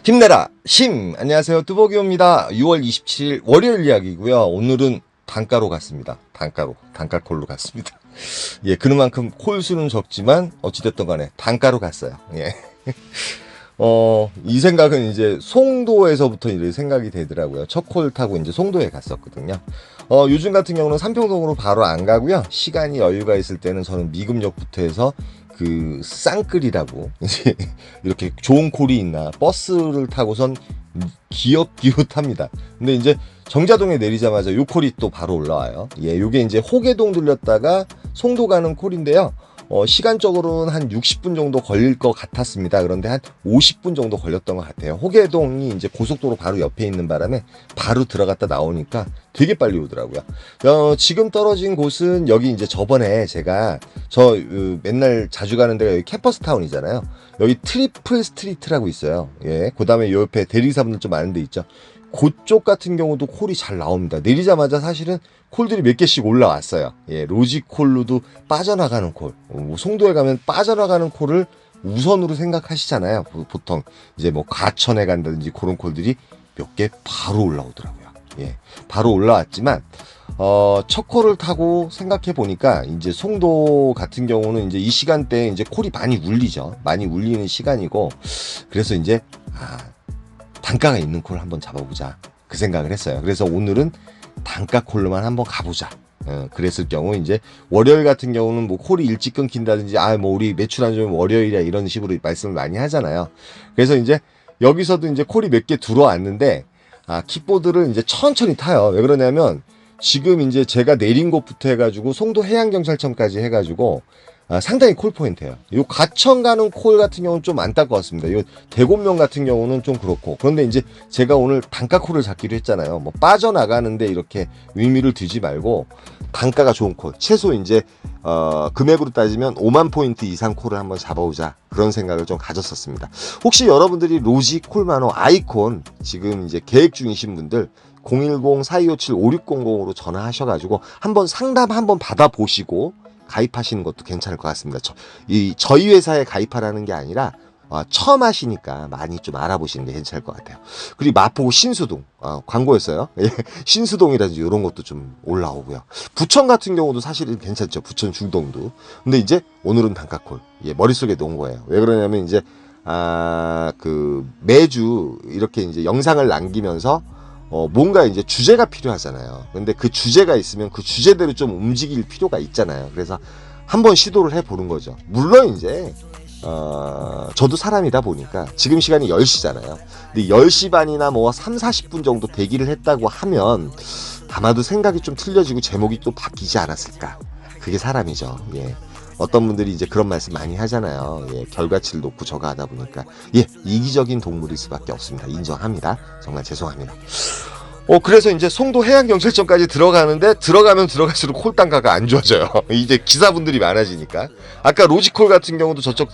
힘내라 힘. 안녕하세요, 뚜벅이옵니다. 6월 27일 월요일 이야기고요. 오늘은 단가로 갔습니다. 단가콜로 갔습니다. 예, 그만큼 콜수는 적지만 어찌됐든 간에 단가로 갔어요. 예. 이 생각은 이제 송도에서부터 이제 생각이 되더라고요. 첫 콜 타고 이제 송도에 갔었거든요. 요즘 같은 경우는 삼평동으로 바로 안 가고요. 시간이 여유가 있을 때는 저는 미금역부터 해서 그 쌍끌이라고 이제 이렇게 좋은 콜이 있나 버스를 타고선 기웃기웃합니다. 근데 이제 정자동에 내리자마자 요 콜이 또 바로 올라와요. 예, 요게 이제 호계동 들렸다가 송도 가는 콜인데요. 시간적으로는 한 60분 정도 걸릴 것 같았습니다. 그런데 한 50분 정도 걸렸던 것 같아요. 호계동이 이제 고속도로 바로 옆에 있는 바람에 바로 들어갔다 나오니까 되게 빨리 오더라고요. 지금 떨어진 곳은 여기 이제 저번에 제가 맨날 자주 가는 데가 여기 캠퍼스 타운이잖아요. 여기 트리플 스트리트라고 있어요. 예, 그 다음에 요 옆에 대리사분들 좀 아는 데 있죠. 그쪽 같은 경우도 콜이 잘 나옵니다. 내리자마자 사실은 콜들이 몇 개씩 올라왔어요. 예, 로지콜로도 빠져나가는 콜. 송도에 가면 빠져나가는 콜을 우선으로 생각하시잖아요. 보통 이제 뭐 가천에 간다든지 그런 콜들이 몇 개 바로 올라오더라고요. 예, 바로 올라왔지만 첫 콜을 타고 생각해 보니까 이제 송도 같은 경우는 이제 이 시간대에 이제 콜이 많이 울리죠. 많이 울리는 시간이고, 그래서 이제 단가가 있는 콜 한번 잡아보자, 그 생각을 했어요. 그래서 오늘은 단가 콜로만 한번 가보자. 그랬을 경우 이제 월요일 같은 경우는 뭐 콜이 일찍 끊긴다든지 뭐 우리 매출 안 좋으면 월요일이야 이런 식으로 말씀을 많이 하잖아요. 그래서 이제 여기서도 이제 콜이 몇 개 들어왔는데 킥보드를 이제 천천히 타요. 왜 그러냐면 지금 이제 제가 내린 곳부터 해가지고 송도 해양경찰청까지 해가지고 상당히 콜 포인트예요. 요 가천 가는 콜 같은 경우는 좀 안타까웠습니다. 요 대곡면 같은 경우는 좀 그렇고. 그런데 이제 제가 오늘 단가 콜을 잡기로 했잖아요. 뭐 빠져나가는데 이렇게 의미를 두지 말고 단가가 좋은 콜, 최소 이제 금액으로 따지면 5만 포인트 이상 콜을 한번 잡아오자, 그런 생각을 좀 가졌었습니다. 혹시 여러분들이 로지 콜만호 아이콘 지금 이제 계획 중이신 분들 010-4257-5600으로 전화하셔가지고 한번 상담 한번 받아보시고 가입하시는 것도 괜찮을 것 같습니다. 저희 회사에 가입하라는 게 아니라 처음 하시니까 많이 좀 알아보시는 게 괜찮을 것 같아요. 그리고 마포구 신수동, 광고였어요. 예, 신수동이라든지 이런 것도 좀 올라오고요. 부천 같은 경우도 사실은 괜찮죠. 부천 중동도. 근데 이제 오늘은 단가콜. 예, 머릿속에 놓은 거예요. 왜 그러냐면 이제 매주 이렇게 이제 영상을 남기면서 뭔가 이제 주제가 필요하잖아요. 근데 그 주제가 있으면 그 주제대로 좀 움직일 필요가 있잖아요. 그래서 한번 시도를 해보는 거죠. 물론 이제 저도 사람이다 보니까 지금 시간이 10시잖아요. 근데 10시 반이나 뭐 3, 40분 정도 대기를 했다고 하면 아마도 생각이 좀 틀려지고 제목이 또 바뀌지 않았을까. 그게 사람이죠. 예. 어떤 분들이 이제 그런 말씀 많이 하잖아요. 예, 결과치를 놓고 저거 하다 보니까. 예, 이기적인 동물일 수밖에 없습니다. 인정합니다. 정말 죄송합니다. 그래서 이제 송도 해양경찰청까지 들어가는데 들어가면 들어갈수록 콜 단가가 안 좋아져요. 이제 기사분들이 많아지니까. 아까 로지콜 같은 경우도 저쪽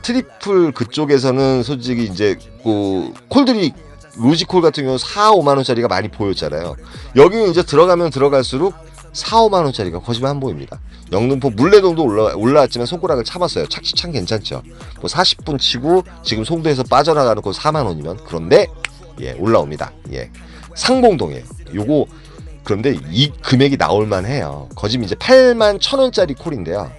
트리플 그쪽에서는 솔직히 이제 콜들이 로지콜 같은 경우 4, 5만 원짜리가 많이 보였잖아요. 여기는 이제 들어가면 들어갈수록 4, 5만 원짜리가 거짓말 안 보입니다. 영등포 물레동도 올라왔지만 손가락을 참았어요. 착시 참 괜찮죠. 뭐 40분 치고 지금 송도에서 빠져나가는 거 4만 원이면, 그런데 예, 올라옵니다. 예. 상봉동이에요. 요거 그런데 이 금액이 나올만 해요. 거짓 이제 8만 1,000원짜리 콜인데요.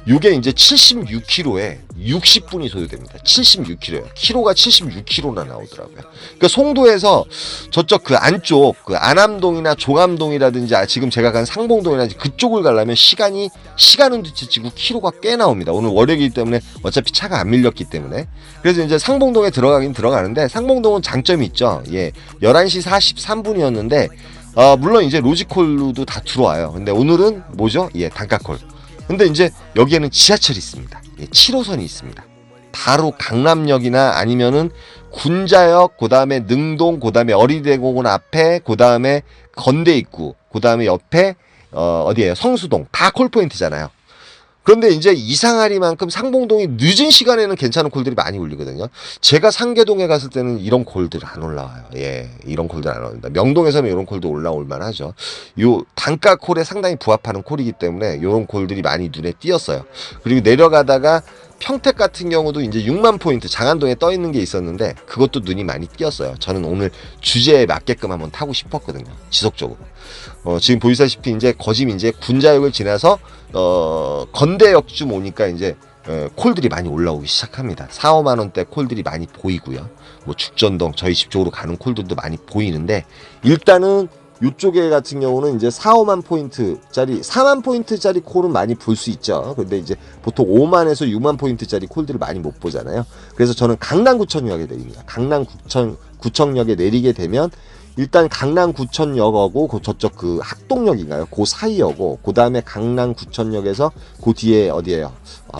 요게 이제 76km에 60분이 소요됩니다. 76km예요. 키로가 76km나 나오더라고요. 그러니까 송도에서 저쪽 그 안쪽 그 안암동이나 종암동이라든지 지금 제가 간 상봉동이라든지 그쪽을 가려면 시간은 뒤치고 키로가 꽤 나옵니다. 오늘 월요일이기 때문에 어차피 차가 안 밀렸기 때문에. 그래서 이제 상봉동에 들어가긴 들어가는데 상봉동은 장점이 있죠. 예. 11시 43분이었는데 물론 이제 로지콜로도 다 들어와요. 근데 오늘은 뭐죠? 예, 단가콜. 근데 이제 여기에는 지하철이 있습니다. 예, 7호선이 있습니다. 바로 강남역이나 아니면은 군자역, 그 다음에 능동, 그 다음에 어린이대공원 앞에, 그 다음에 건대 입구, 그 다음에 옆에 어디예요? 성수동. 다 콜포인트잖아요. 그런데 이제 이상하리만큼 상봉동이 늦은 시간에는 괜찮은 콜들이 많이 울리거든요. 제가 상계동에 갔을 때는 이런 콜들 안 올라와요. 예, 이런 콜들 안 올라옵니다. 명동에서는 이런 콜도 올라올 만하죠. 요 단가 콜에 상당히 부합하는 콜이기 때문에 이런 콜들이 많이 눈에 띄었어요. 그리고 내려가다가 평택 같은 경우도 이제 6만 포인트 장안동에 떠 있는 게 있었는데 그것도 눈이 많이 띄었어요. 저는 오늘 주제에 맞게끔 한번 타고 싶었거든요. 지속적으로. 지금 보시다시피 이제 거짐 이제 군자역을 지나서 건대역쯤 오니까 이제 콜들이 많이 올라오기 시작합니다. 4, 5만 원대 콜들이 많이 보이고요. 뭐 죽전동 저희 집 쪽으로 가는 콜들도 많이 보이는데 일단은 이쪽에 같은 경우는 이제 4, 5만 포인트짜리 4만 포인트짜리 콜은 많이 볼 수 있죠. 근데 이제 보통 5만에서 6만 포인트짜리 콜들을 많이 못 보잖아요. 그래서 저는 강남구청역에 내립니다. 강남구청역에 내리게 되면 일단 강남구청역하고 저쪽 그 학동역인가요? 그 사이역고 그 다음에 강남구청역에서 그 뒤에 어디예요?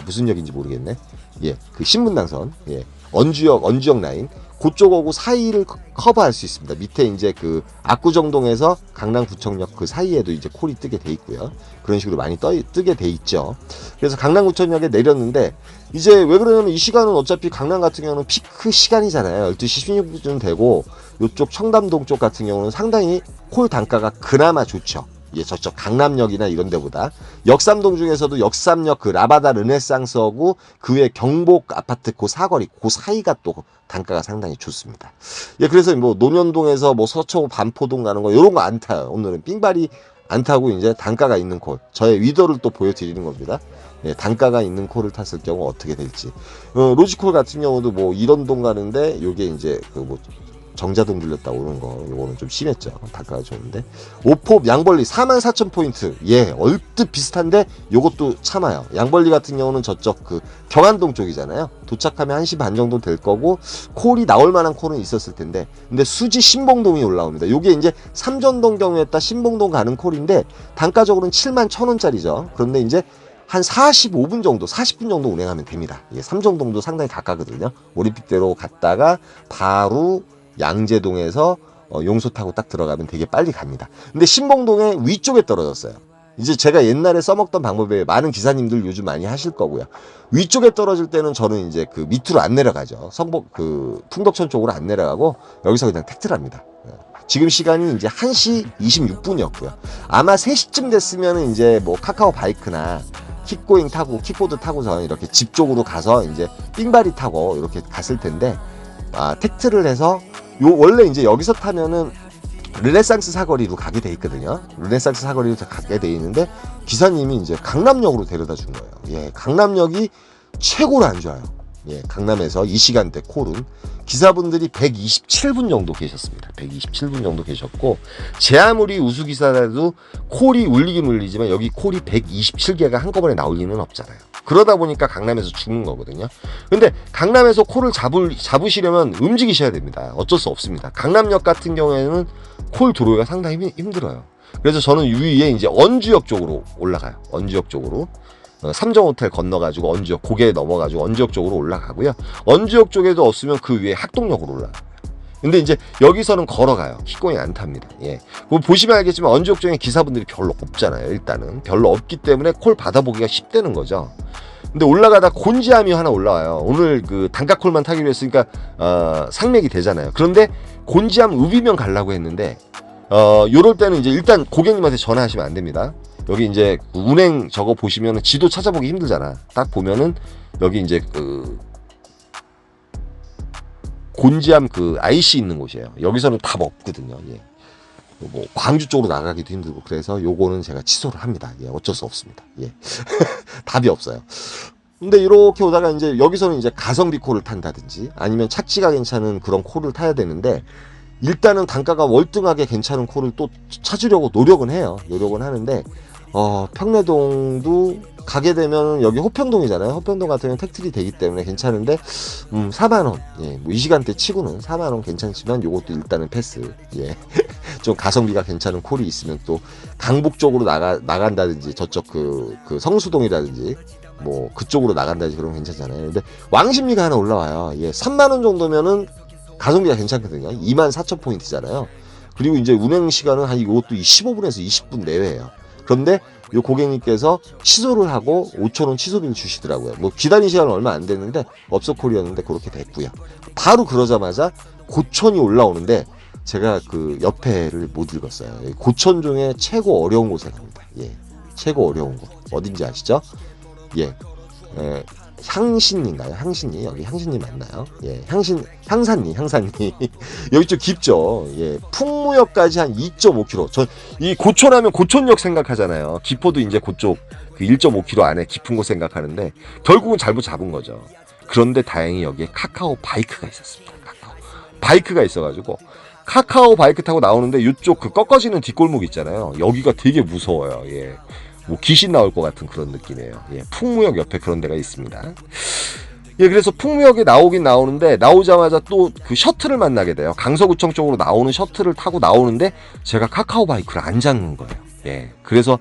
무슨 역인지 모르겠네. 예, 그 신분당선, 예, 언주역 라인. 그쪽하고 사이를 커버할 수 있습니다. 밑에 이제 그 압구정동에서 강남구청역 그 사이에도 이제 콜이 뜨게 돼 있고요. 그런 식으로 많이 뜨게 돼 있죠. 그래서 강남구청역에 내렸는데 이제 왜 그러냐면 이 시간은 어차피 강남 같은 경우는 피크 시간이잖아요. 12시 16분 되고 이쪽 청담동 쪽 같은 경우는 상당히 콜 단가가 그나마 좋죠. 예, 저쪽 강남역이나 이런 데보다. 역삼동 중에서도 역삼역 그 라바다 르네상스하고 그 외 경복 아파트 그 사거리 그 사이가 또 단가가 상당히 좋습니다. 예, 그래서 뭐 논현동에서 뭐 서초 반포동 가는 거 이런 거 안 타요. 오늘은 삥바리 안 타고 이제 단가가 있는 콜. 저의 위도를 또 보여드리는 겁니다. 예, 단가가 있는 콜을 탔을 경우 어떻게 될지. 로지콜 같은 경우도 뭐 이런동 가는데 요게 이제 그 뭐 정자동 들렸다 오는 거 요거는 좀 심했죠. 단가가 좋은데 오폭 양벌리 44,000포인트 예 얼뜻 비슷한데 요것도 참아요. 양벌리 같은 경우는 저쪽 그 경안동 쪽이잖아요. 도착하면 1시 반 정도 될 거고 콜이 나올 만한 콜은 있었을 텐데 근데 수지 신봉동이 올라옵니다. 요게 이제 삼전동 경우에따 신봉동 가는 콜인데 단가적으로는 71,000원짜리죠. 그런데 이제 한 45분 정도, 40분 정도 운행하면 됩니다. 예, 삼정동도 상당히 가깝거든요. 올림픽대로 갔다가 바로 양재동에서 용소 타고 딱 들어가면 되게 빨리 갑니다. 근데 신봉동의 위쪽에 떨어졌어요. 이제 제가 옛날에 써먹던 방법에 많은 기사님들 요즘 많이 하실 거고요. 위쪽에 떨어질 때는 저는 이제 그 밑으로 안 내려가죠. 성북 그 풍덕천 쪽으로 안 내려가고 여기서 그냥 택트를 합니다. 지금 시간이 이제 1시 26분이었고요. 아마 3시쯤 됐으면 이제 뭐 카카오 바이크나 킥고잉 타고 킥보드 타고서 이렇게 집 쪽으로 가서 이제 삥바리 타고 이렇게 갔을 텐데 택트를 해서 원래 이제 여기서 타면은 르네상스 사거리로 가게 돼 있거든요. 르네상스 사거리로 가게 돼 있는데 기사님이 이제 강남역으로 데려다 준 거예요. 예, 강남역이 최고로 안 좋아요. 예, 강남에서 이 시간대 콜은 기사분들이 127분 정도 계셨습니다. 127분 정도 계셨고 제 아무리 우수기사라도 콜이 울리긴 울리지만 여기 콜이 127개가 한꺼번에 나올 리는 없잖아요. 그러다 보니까 강남에서 죽는 거거든요. 근데 강남에서 콜을 잡으시려면 움직이셔야 됩니다. 어쩔 수 없습니다. 강남역 같은 경우에는 콜 들어오기가 상당히 힘들어요. 그래서 저는 위에 이제 언주역 쪽으로 올라가요. 언주역 쪽으로. 삼정호텔 건너가지고 언주역 고개 넘어가지고 언주역 쪽으로 올라가고요. 언주역 쪽에도 없으면 그 위에 학동역으로 올라가요. 근데 이제 여기서는 걸어가요. 킥고잉 안 탑니다. 예. 보시면 알겠지만 언주역 쪽에 기사분들이 별로 없잖아요. 일단은 별로 없기 때문에 콜 받아보기가 쉽다는 거죠. 근데 올라가다 곤지암이 하나 올라와요. 오늘 그 단가콜만 타기로 했으니까 상맥이 되잖아요. 그런데 곤지암 우비면 가려고 했는데 요럴 때는 이제 일단 고객님한테 전화하시면 안 됩니다. 여기 이제 운행 저거 보시면은 지도 찾아보기 힘들잖아. 딱 보면은 여기 이제 그 곤지암 그 IC 있는 곳이에요. 여기서는 답 없거든요. 예. 뭐 광주 쪽으로 나가기도 힘들고 그래서 요거는 제가 취소를 합니다. 예, 어쩔 수 없습니다. 예. 답이 없어요. 근데 이렇게 오다가 이제 여기서는 이제 가성비 콜을 탄다든지 아니면 착지가 괜찮은 그런 콜을 타야 되는데 일단은 단가가 월등하게 괜찮은 콜을 또 찾으려고 노력은 해요. 노력은 하는데 평내동도 가게 되면 여기 호평동이잖아요. 호평동 같은 경우는 택트리 되기 때문에 괜찮은데 4만원 예, 뭐 이 시간대 치고는 4만원 괜찮지만 요것도 일단은 패스. 예. 좀 가성비가 괜찮은 콜이 있으면 또 강북 쪽으로 나간다든지 저쪽 그 성수동이라든지 뭐 그쪽으로 나간다든지 그러면 괜찮잖아요. 근데 왕십리가 하나 올라와요. 예, 3만원 정도면은 가성비가 괜찮거든요. 24,000포인트잖아요. 그리고 이제 운행 시간은 한 이것도 15분에서 20분 내외예요. 그런데 요 고객님께서 취소를 하고 5,000원 취소비를 주시더라고요. 뭐 기다린 시간은 얼마 안 됐는데 업소콜이었는데 그렇게 됐고요. 바로 그러자마자 고천이 올라오는데 제가 그 옆에를 못 읽었어요. 고천 중에 최고 어려운 곳에 갑니다. 예, 최고 어려운 곳 어딘지 아시죠? 예, 향신리인가요? 향신리? 여기 향신리 맞나요? 예, 향산리. 여기 좀 깊죠? 예, 풍무역까지 한 2.5km. 전, 이 고촌하면 고촌역 생각하잖아요. 기포도 이제 그쪽, 그 1.5km 안에 깊은 곳 생각하는데, 결국은 잘못 잡은 거죠. 그런데 다행히 여기에 카카오 바이크가 있었습니다. 카카오 바이크가 있어가지고, 카카오 바이크 타고 나오는데, 이쪽 그 꺾어지는 뒷골목 있잖아요. 여기가 되게 무서워요. 예. 뭐 귀신 나올 것 같은 그런 느낌이에요. 예, 풍무역 옆에 그런 데가 있습니다. 예, 그래서 풍무역에 나오긴 나오는데 나오자마자 또 그 셔틀을 만나게 돼요. 강서구청 쪽으로 나오는 셔틀을 타고 나오는데 제가 카카오 바이크를 안 잡는 거예요. 예, 그래서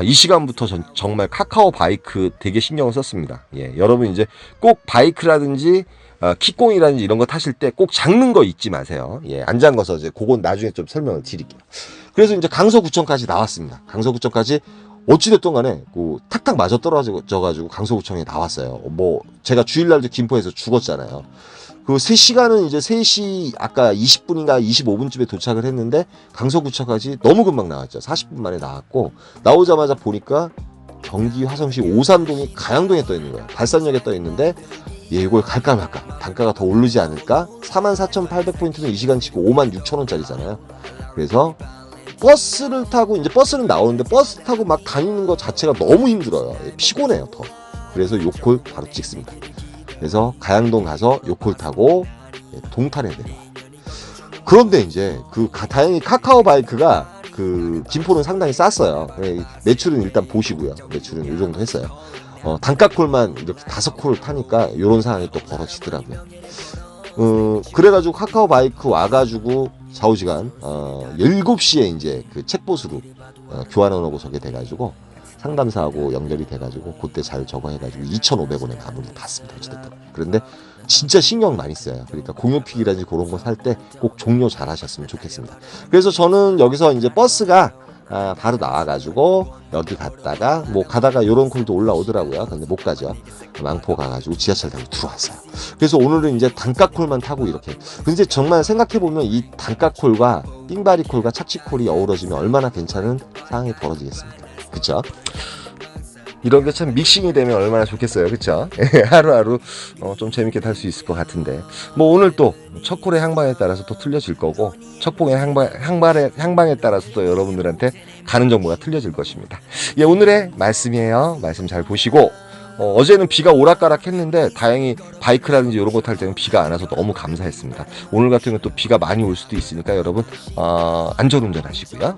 이 시간부터 정말 카카오 바이크 되게 신경을 썼습니다. 예, 여러분 이제 꼭 바이크라든지 킥공이라든지 이런 거 타실 때 꼭 잡는 거 잊지 마세요. 예, 안 잠궈서 이제 그건 나중에 좀 설명을 드릴게요. 그래서 이제 강서구청까지 나왔습니다. 강서구청까지 어찌됐든 간에 탁탁 맞아 떨어져가지고 강서구청에 나왔어요. 뭐 제가 주일날도 김포에서 죽었잖아요. 그 3시간은 이제 3시 아까 20분인가 25분쯤에 도착을 했는데 강서구청까지 너무 금방 나왔죠. 40분 만에 나왔고 나오자마자 보니까 경기 화성시 오산동이 가양동에 떠 있는 거예요. 발산역에 떠 있는데 이걸 갈까 말까, 단가가 더 오르지 않을까. 44,800포인트는 이 시간 치고 56,000원짜리잖아요. 그래서 버스를 타고 이제 버스는 나오는데 버스 타고 막 다니는 것 자체가 너무 힘들어요. 피곤해요 더. 그래서 요콜 바로 찍습니다. 그래서 가양동 가서 요콜 타고 동탄에 내려와요. 그런데 이제 다행히 카카오 바이크가 김포는 상당히 쌌어요. 매출은 일단 보시고요. 매출은 이 정도 했어요. 단가콜만 이렇게 5콜 타니까 이런 상황이 또 벌어지더라고요. 그래가지고 카카오 바이크 와가지고 4-5시간 7시에 이제 그 책보수로 교환하고 저게 돼가지고 상담사하고 연결이 돼가지고 그때 잘 저거 해가지고 2,500원에 마무리 탔습니다. 어찌됐든. 그런데 진짜 신경 많이 써요. 그러니까 공유픽이라든지 그런 거 살 때 꼭 종료 잘 하셨으면 좋겠습니다. 그래서 저는 여기서 이제 버스가 바로 나와가지고 여기 갔다가 뭐 가다가 요런 콜도 올라오더라고요. 근데 못 가죠. 망포 가가지고 지하철 타고 들어왔어요. 그래서 오늘은 이제 단가콜만 타고 이렇게. 근데 정말 생각해보면 이 단가콜과 삥바리콜과 착지콜이 어우러지면 얼마나 괜찮은 상황이 벌어지겠습니까? 그쵸? 이런 게 참 믹싱이 되면 얼마나 좋겠어요. 그쵸? 하루하루 좀 재밌게 탈 수 있을 것 같은데 뭐 오늘 또 첫 콜의 향방에 따라서 또 틀려질 거고 첫 봉의 향방에 따라서 또 여러분들한테 가는 정보가 틀려질 것입니다. 예, 오늘의 말씀이에요. 말씀 잘 보시고 어제는 비가 오락가락 했는데 다행히 바이크라든지 이런 거 탈 때는 비가 안 와서 너무 감사했습니다. 오늘 같은 건 또 비가 많이 올 수도 있으니까 여러분 안전운전 하시고요.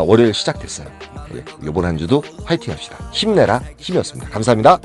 월요일 시작됐어요. 예, 이번 한 주도 화이팅 합시다. 힘내라 힘이었습니다. 감사합니다.